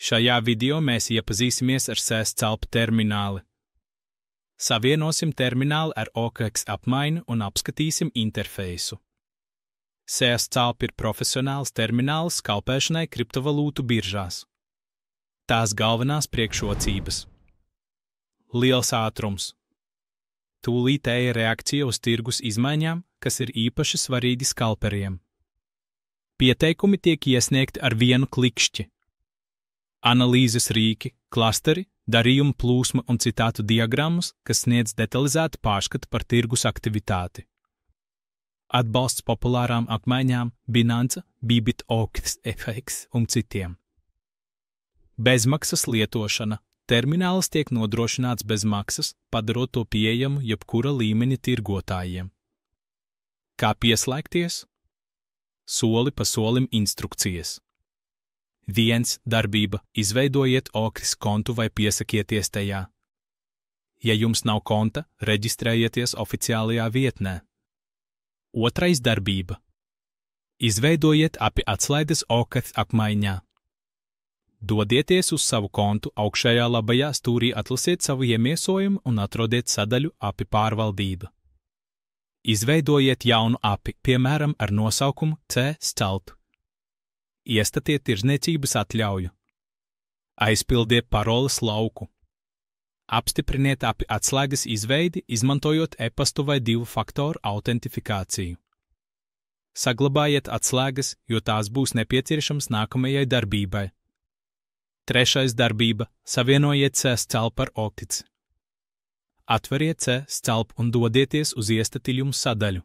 Šajā video mēs iepazīsimies ar SES-CELP termināli. Savienosim termināli ar OKX apmaiņu un apskatīsim interfeisu. SES-CELP ir profesionāls termināls skalpēšanai kriptovalūtu biržās. Tās galvenās priekšrocības. Liels ātrums. Tūlītēja reakcija uz tirgus izmaiņām, kas ir īpaši svarīgi skalperiem. Pieteikumi tiek iesniegti ar vienu klikšķi. Analīzes rīki, klasteri, darījumu plūsma un citātu diagrammas, kas sniedz detalizētu pārskatu par tirgus aktivitāti. Atbalsts populārām apmaiņām, Binance, Bybit, OKX un citiem. Bezmaksas lietošana. Termināls tiek nodrošināts bez maksas, padarot to pieejamu jebkura līmeņa tirgotājiem. Kā pieslēgties? Soli pa solim instrukcijas. 1. Darbība. Izveidojiet OKX kontu vai piesakieties tajā. Ja jums nav konta, reģistrējieties oficiālajā vietnē. 2. Darbība. Izveidojiet API atslaides OKX apmaiņā. Dodieties uz savu kontu, augšējā labajā stūrī atlasiet savu iemiesojumu un atrodiet sadaļu API pārvaldība. Izveidojiet jaunu API, piemēram, ar nosaukumu SES-CELP. Iestatiet tirdzniecības atļauju. Aizpildiet paroles lauku. Apstipriniet API atslēgas izveidi, izmantojot e-pastu vai 2-faktoru autentifikāciju. Saglabājiet atslēgas, jo tās būs nepieciešamas nākamajai darbībai. 3. Darbība. Savienojiet SES-CELP ar OKX. Atveriet SES-CELP un dodieties uz iestatījumu sadaļu.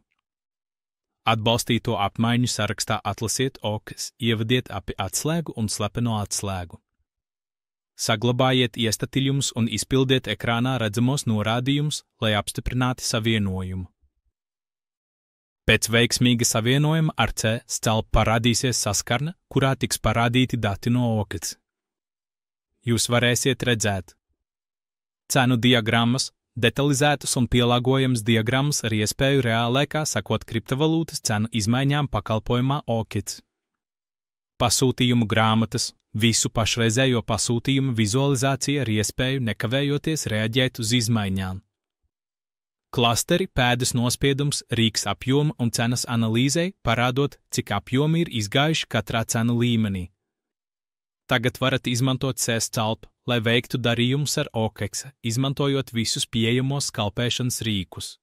Atbalstīto apmaiņu sarakstā atlasiet OKX, ievadiet API atslēgu un slepeno atslēgu. Saglabājiet iestatījumus un izpildiet ekrānā redzamos norādījumus, lai apstiprinātu savienojumu. Pēc veiksmīga savienojuma ar SES-CELP parādīsies saskarne, kurā tiks parādīti dati no OKX. Jūs varēsiet redzēt cenu diagrammas, detalizētas un pielāgojamas diagrammas ar iespēju reālaikā sekot kriptovalūtas cenu izmaiņām pakalpojumā OKX. Pasūtījumu grāmatas, visu pašreizējo pasūtījumu vizualizācija ar iespēju nekavējoties reaģēt uz izmaiņām. Klasteri, pēdas nospiedums, rīks apjoma un cenas analīzei, parādot, cik apjomi ir izgājuši katrā cenu līmenī. Tagad varat izmantot SES-CELP, lai veiktu darījumus ar OKX, izmantojot visus pieejamos skalpēšanas rīkus.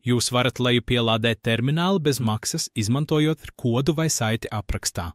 Jūs varat lejupielādēt terminālu bez maksas, izmantojot kodu vai saiti aprakstā.